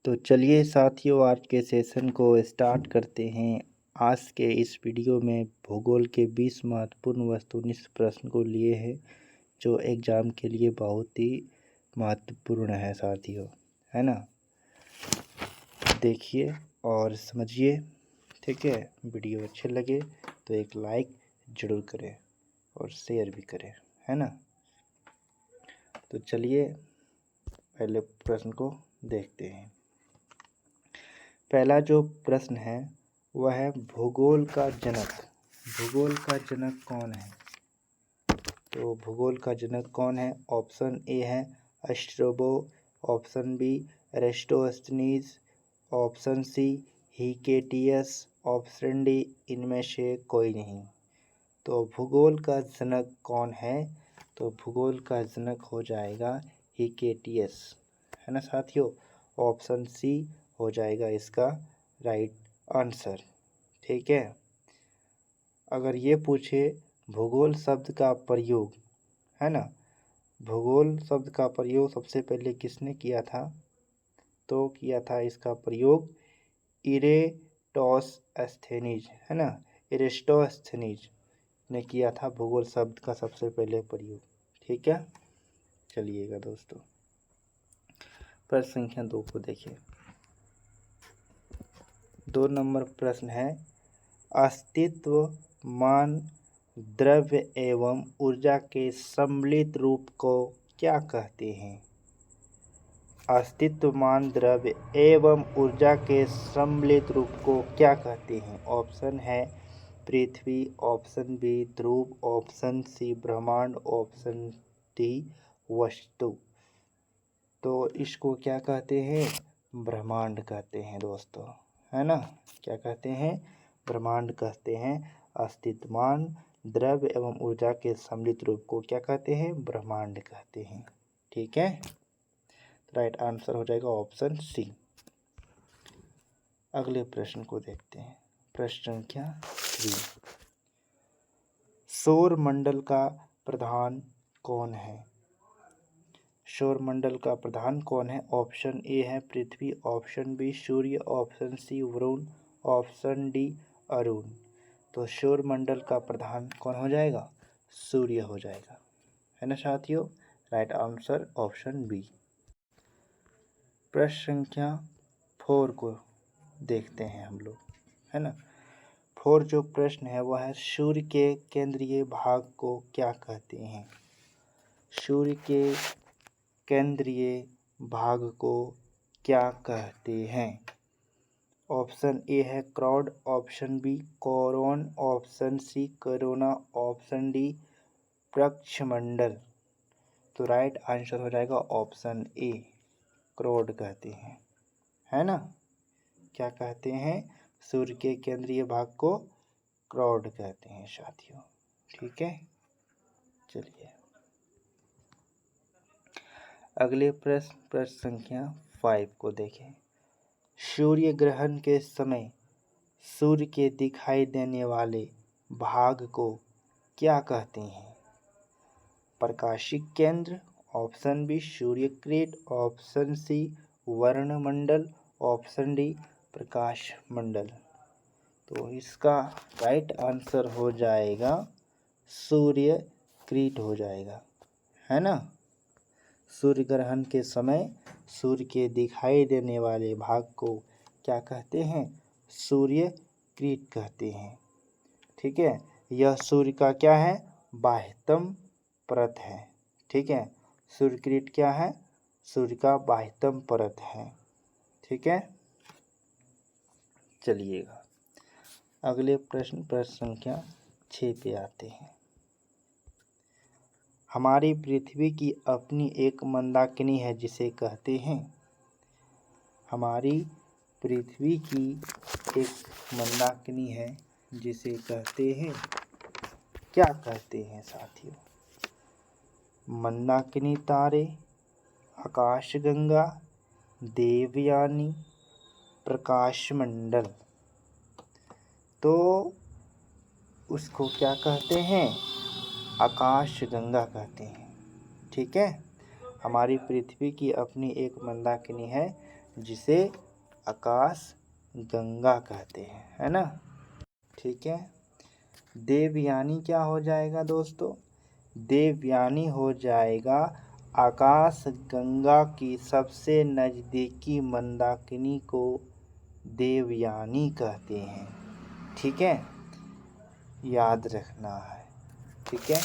तो चलिए साथियों, आज के सेशन को स्टार्ट करते हैं। आज के इस वीडियो में भूगोल के 20 महत्वपूर्ण वस्तुनिष्ठ प्रश्न को लिए हैं, जो एग्ज़ाम के लिए बहुत ही महत्वपूर्ण है साथियों, है ना। देखिए और समझिए, ठीक है। वीडियो अच्छे लगे तो एक लाइक ज़रूर करें और शेयर भी करें, है ना। तो चलिए पहले प्रश्न को देखते हैं। पहला जो प्रश्न है वह है भूगोल का जनक। भूगोल का जनक कौन है? तो भूगोल का जनक कौन है? ऑप्शन ए है Strabo, option B Eratosthenes, option C Hecataeus, option D इनमें से कोई नहीं। तो भूगोल का जनक कौन है? तो भूगोल का जनक हो जाएगा हिकेटियस, है ना साथियों। ऑप्शन सी हो जाएगा इसका राइट आंसर, ठीक है। अगर ये पूछे भूगोल शब्द का प्रयोग, है ना, भूगोल शब्द का प्रयोग सबसे पहले किसने किया था? तो किया था इसका प्रयोग इरेटोस्थेनीज, है ना, एरिस्टोस्थेनीज ने किया था भूगोल शब्द का सबसे पहले प्रयोग, ठीक है। चलिएगा दोस्तों, प्रश्न संख्या 2 को देखिए। 2 नंबर प्रश्न है अस्तित्वमान द्रव्य एवं ऊर्जा के सम्मिलित रूप को क्या कहते हैं? अस्तित्वमान द्रव्य एवं ऊर्जा के सम्मिलित रूप को क्या कहते हैं? ऑप्शन है पृथ्वी, ऑप्शन बी ध्रुव, ऑप्शन सी ब्रह्मांड, ऑप्शन डी वस्तु। तो इसको क्या कहते हैं? ब्रह्मांड कहते हैं दोस्तों, है ना। क्या कहते हैं? ब्रह्मांड कहते हैं। अस्तित्वमान द्रव्य एवं ऊर्जा के सम्मिलित रूप को क्या कहते हैं? ब्रह्मांड कहते हैं, ठीक है। राइट आंसर हो जाएगा ऑप्शन सी। अगले प्रश्न को देखते हैं। प्रश्न संख्या 3, सौर मंडल का प्रधान कौन है? सौर मंडल का प्रधान कौन है? ऑप्शन ए है पृथ्वी, ऑप्शन बी सूर्य, ऑप्शन सी वरुण, ऑप्शन डी अरुण। तो सौर मंडल का प्रधान कौन हो जाएगा? सूर्य हो जाएगा, है ना साथियों। Right answer option B. प्रश्न संख्या 4 को देखते हैं हम लोग, है ना। 4 जो प्रश्न है वह है सूर्य के केंद्रीय भाग को क्या कहते हैं? सूर्य के केंद्रीय भाग को क्या कहते हैं? ऑप्शन ए है क्राउड, ऑप्शन बी कोरोन, option C corona, option D प्रक्षमंडल। तो राइट आंसर हो जाएगा ऑप्शन ए, क्राउड कहते हैं, है ना। क्या कहते हैं? सूर्य के केंद्रीय भाग को क्राउड कहते हैं साथियों, ठीक है। चलिए अगले प्रश्न संख्या 5 को देखें। सूर्य ग्रहण के समय सूर्य के दिखाई देने वाले भाग को क्या कहते हैं? प्रकाशिक केंद्र, ऑप्शन बी सूर्यकृत, ऑप्शन सी वर्णमंडल, ऑप्शन डी प्रकाश मंडल। तो इसका राइट आंसर हो जाएगा सूर्यकृत हो जाएगा, है ना। सूर्य ग्रहण के समय सूर्य के दिखाई देने वाले भाग को क्या कहते हैं? सूर्यकृत कहते हैं, ठीक है। यह सूर्य का क्या है? बाह्यतम परत है, ठीक है। सूर्यकृत क्या है? सूर्य का बाह्यतम परत है, ठीक है। चलिएगा अगले प्रश्न संख्या 6 पे आते हैं। हमारी पृथ्वी की अपनी एक मंदाकिनी है जिसे कहते हैं? हमारी पृथ्वी की एक मंदाकिनी है जिसे कहते हैं? क्या कहते हैं साथियों? मंदाकिनी तारे, आकाशगंगा, देवयानी, प्रकाशमंडल। तो उसको क्या कहते हैं? आकाशगंगा कहते हैं, ठीक है। हमारी पृथ्वी की अपनी एक मंदाकिनी है जिसे आकाश गंगा कहते हैं, है ना। ठीक है। देवयानी क्या हो जाएगा दोस्तों? देवयानी हो जाएगा आकाश गंगा की सबसे नज़दीकी मंदाकिनी को देवयानी कहते हैं। ठीक है, याद रखना है। ठीक है।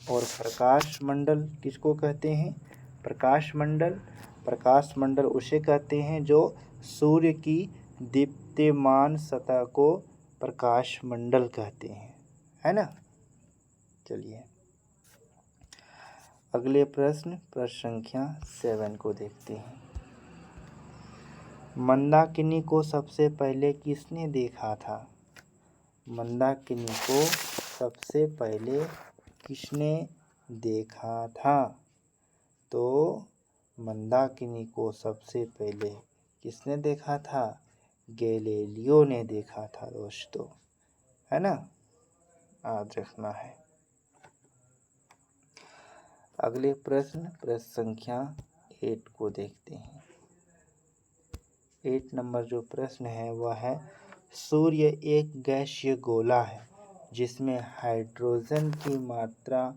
और प्रकाश मंडल किसको कहते हैं? प्रकाश मंडल। प्रकाश मंडल उसे कहते हैं जो सूर्य की दीप्तिमान सतह को प्रकाश मंडल कहते हैं, है ना। चलिए अगले प्रश्न संख्या 7 को देखते हैं। मंदाकिनी को सबसे पहले किसने देखा था? मंदाकिनी को सबसे पहले किसने देखा था? तो मंदाकिनी को सबसे पहले किसने देखा था? गैलीलियो ने देखा था दोस्तों, है ना, याद रखना है। अगले प्रश्न संख्या 8 को देखते हैं। 8 नंबर जो प्रश्न है वह है, सूर्य एक गैसीय गोला है जिसमें हाइड्रोजन की मात्रा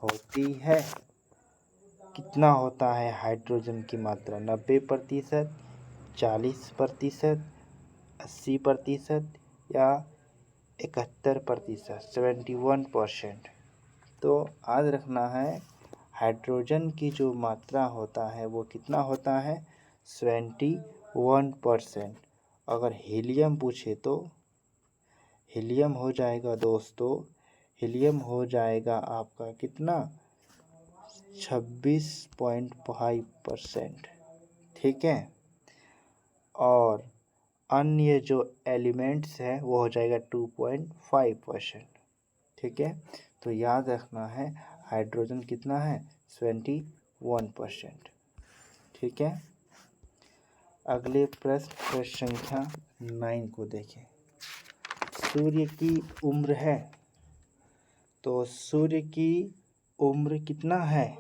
होती है। कितना होता है हाइड्रोजन की मात्रा? 90%, 40%, 80% या 71%, 71%। तो याद रखना है हाइड्रोजन की जो मात्रा होता है वो कितना होता है? 71%। अगर हीलियम पूछे तो हीलियम हो जाएगा दोस्तों, हीलियम हो जाएगा आपका कितना? 26.5%। ठीक है। और अन्य जो एलिमेंट्स है वो हो जाएगा 2.5%। ठीक है। तो याद रखना है हाइड्रोजन कितना है? 71%। ठीक है। अगले प्रश्न संख्या 9 को देखें। सूर्य की उम्र है, तो सूर्य की उम्र कितना है?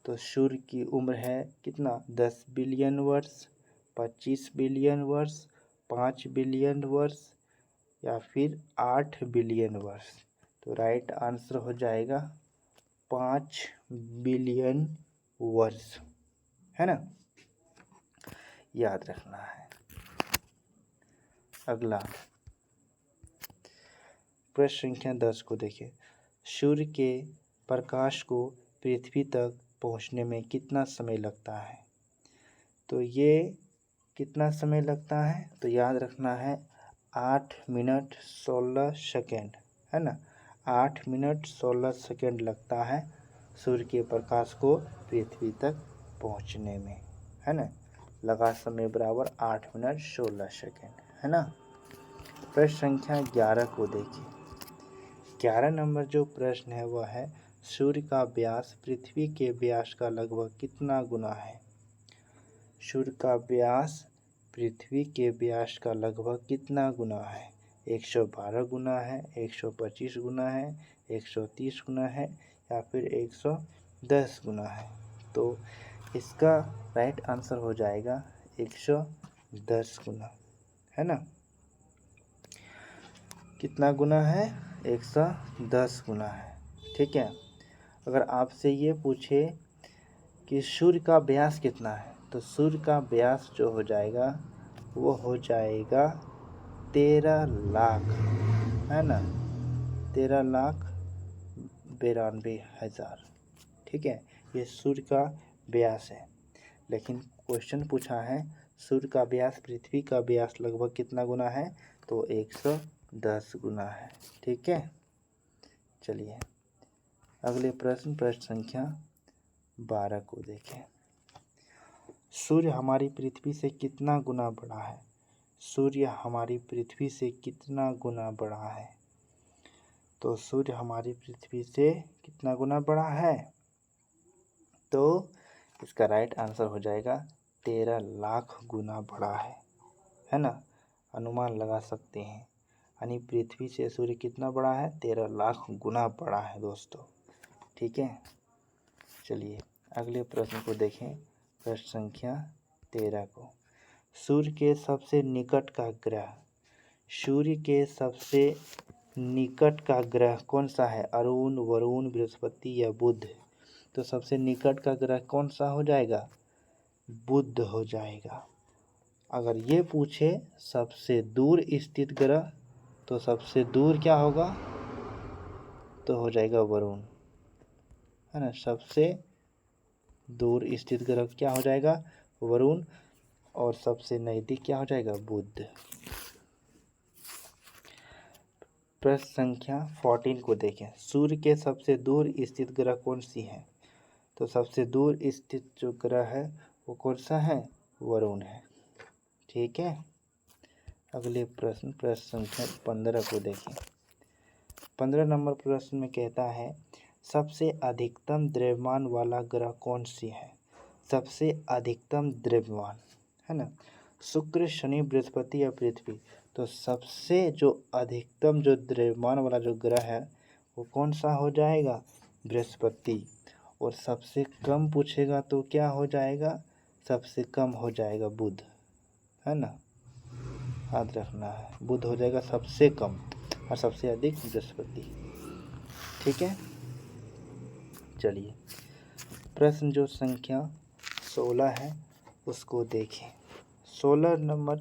तो सूर्य की उम्र है कितना? 10 बिलियन वर्ष, 25 बिलियन वर्ष, 5 बिलियन वर्ष या फिर 8 बिलियन वर्ष। तो राइट आंसर हो जाएगा 5 बिलियन वर्ष, है ना, याद रखना है। अगला प्रश्न संख्या 10 को देखिए। सूर्य के प्रकाश को पृथ्वी तक पहुंचने में कितना समय लगता है? तो ये कितना समय लगता है? तो याद रखना है 8 मिनट 16 सेकेंड, है ना। 8 मिनट 16 सेकेंड लगता है सूर्य के प्रकाश को पृथ्वी तक पहुंचने में, है ना। लगा समय बराबर 8 मिनट 16 सेकेंड, है ना। प्रश्न संख्या 11 को देखिए। 11 नंबर जो प्रश्न है वह है, सूर्य का व्यास पृथ्वी के व्यास का लगभग कितना गुना है? सूर्य का व्यास पृथ्वी के व्यास का लगभग कितना गुना है? 112 गुना है, 125 गुना है, 130 गुना है या फिर 110 गुना है। तो इसका राइट आंसर हो जाएगा 110 गुना, है ना। कितना गुना है? 110 गुना है। ठीक है। अगर आपसे ये पूछे कि सूर्य का व्यास कितना है, तो सूर्य का व्यास जो हो जाएगा वो हो जाएगा 13 लाख, है ना, 13,92,000। ठीक है, ये सूर्य का व्यास है। लेकिन क्वेश्चन पूछा है सूर्य का व्यास पृथ्वी का व्यास लगभग कितना गुना है? तो 110 गुना है। ठीक है। चलिए अगले प्रश्न संख्या 12 को देखें। सूर्य हमारी पृथ्वी से कितना गुना बड़ा है? सूर्य हमारी पृथ्वी से कितना गुना बड़ा है? तो सूर्य हमारी पृथ्वी से कितना गुना बड़ा है? तो इसका राइट आंसर हो जाएगा 13 लाख गुना बड़ा है ना। अनुमान लगा सकते हैं, यानी पृथ्वी से सूर्य कितना बड़ा है? 13 लाख गुना बड़ा है दोस्तों। ठीक है। चलिए अगले प्रश्न को देखें, प्रश्न संख्या 13 को। सूर्य के सबसे निकट का ग्रह, सूर्य के सबसे निकट का ग्रह कौन सा है? अरुण, वरुण, बृहस्पति या बुध? तो सबसे निकट का ग्रह कौन सा हो जाएगा? बुध हो जाएगा। अगर ये पूछे सबसे दूर स्थित ग्रह, तो सबसे दूर क्या होगा? तो हो जाएगा वरुण, है ना। सबसे दूर स्थित ग्रह क्या हो जाएगा? वरुण। और सबसे नजदीक क्या हो जाएगा? बुध। प्रश्न संख्या 14 को देखें। सूर्य के सबसे दूर स्थित ग्रह कौन सी है? तो सबसे दूर स्थित जो ग्रह है वो कौन सा है? वरुण है। ठीक है। अगले प्रश्न, प्रश्न संख्या 15 को देखें। 15 नंबर प्रश्न में कहता है, सबसे अधिकतम द्रव्यमान वाला ग्रह कौन सी है? सबसे अधिकतम द्रव्यमान, है ना। शुक्र, शनि, बृहस्पति या पृथ्वी? तो सबसे जो अधिकतम जो द्रव्यमान वाला जो ग्रह है वो कौन सा हो जाएगा? बृहस्पति। और सबसे कम पूछेगा तो क्या हो जाएगा? सबसे कम हो जाएगा बुध, है ना। याद रखना है, बुध हो जाएगा सबसे कम और सबसे अधिक बृहस्पति। ठीक है। चलिए प्रश्न जो संख्या 16 है उसको देखें। 16 नंबर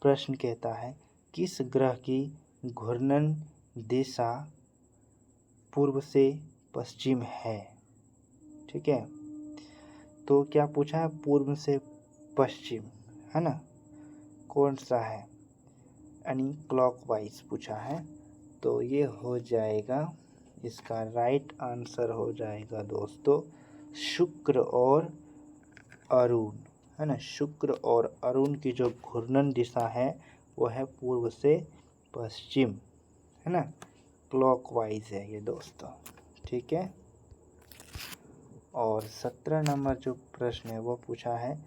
प्रश्न कहता है, किस ग्रह की घूर्णन दिशा पूर्व से पश्चिम है? ठीक है। तो क्या पूछा है? पूर्व से पश्चिम, है ना। कौन सा है? यानी क्लॉकवाइज पूछा है। तो ये हो जाएगा, इसका राइट आंसर हो जाएगा दोस्तों शुक्र और अरुण, है ना। शुक्र और अरुण की जो घूर्णन दिशा है वो है पूर्व से पश्चिम, है ना। क्लॉकवाइज है ये दोस्तों। ठीक है। और 17 नंबर जो प्रश्न है वो पूछा है,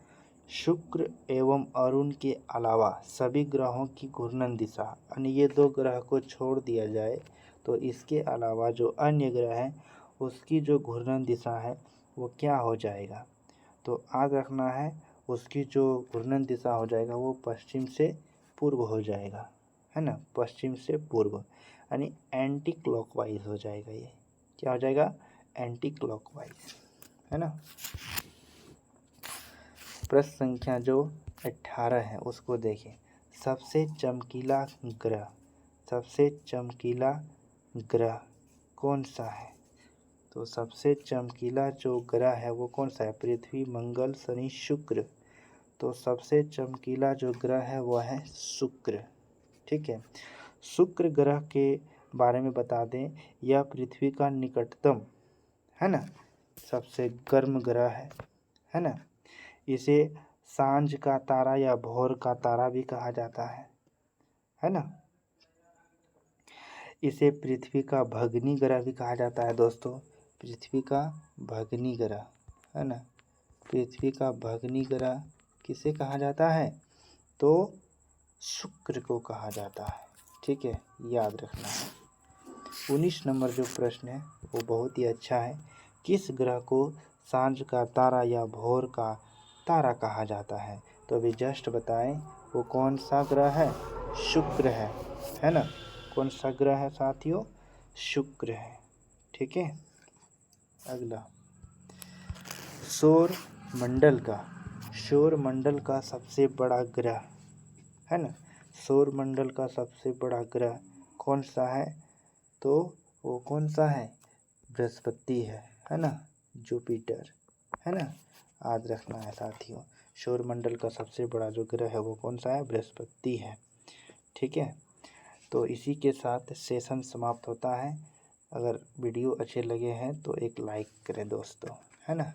शुक्र एवं अरुण के अलावा सभी ग्रहों की घूर्णन दिशा, यानी ये दो ग्रह को छोड़ दिया जाए तो इसके अलावा जो अन्य ग्रह है उसकी जो घूर्णन दिशा है वो क्या हो जाएगा? तो याद रखना है, उसकी जो घूर्णन दिशा हो जाएगा वो पश्चिम से पूर्व हो जाएगा, है ना। पश्चिम से पूर्व यानी एंटी क्लॉकवाइज हो जाएगा। ये क्या हो जाएगा? एंटी क्लॉकवाइज, है ना। प्रश्न संख्या जो 18 है उसको देखें। सबसे चमकीला ग्रह, सबसे चमकीला ग्रह कौन सा है? तो सबसे चमकीला जो ग्रह है वो कौन सा है? पृथ्वी, मंगल, शनि, शुक्र? तो सबसे चमकीला जो ग्रह है वो है शुक्र। ठीक है। शुक्र ग्रह के बारे में बता दें, यह पृथ्वी का निकटतम, है ना, सबसे गर्म ग्रह है ना। इसे सांझ का तारा या भोर का तारा भी कहा जाता है ना। इसे पृथ्वी का भगनी ग्रह भी कहा जाता है दोस्तों। पृथ्वी का भगनी ग्रह, है ना। पृथ्वी का भगनी ग्रह किसे कहा जाता है? तो शुक्र को कहा जाता है। ठीक है, याद रखना है। 19 नंबर जो प्रश्न है वो बहुत ही अच्छा है। किस ग्रह को सांझ का तारा या भोर का तारा कहा जाता है? तो अभी जस्ट बताएं वो कौन सा ग्रह है? शुक्र है ना। कौन सा ग्रह है साथियों? शुक्र है। ठीक है। अगला, सौर मंडल का सबसे बड़ा ग्रह, है ना। सौर मंडल का सबसे बड़ा ग्रह कौन सा है? तो वो कौन सा है? बृहस्पति है ना। जुपिटर, है ना। याद रखना है साथियों, सौर मंडल का सबसे बड़ा जो ग्रह है वो कौन सा है? बृहस्पति है। ठीक है। तो इसी के साथ सेशन समाप्त होता है। अगर वीडियो अच्छे लगे हैं तो एक लाइक करें दोस्तों, है ना।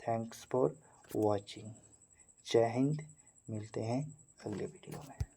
Thanks for watching. जय हिंद। मिलते हैं अगले वीडियो में।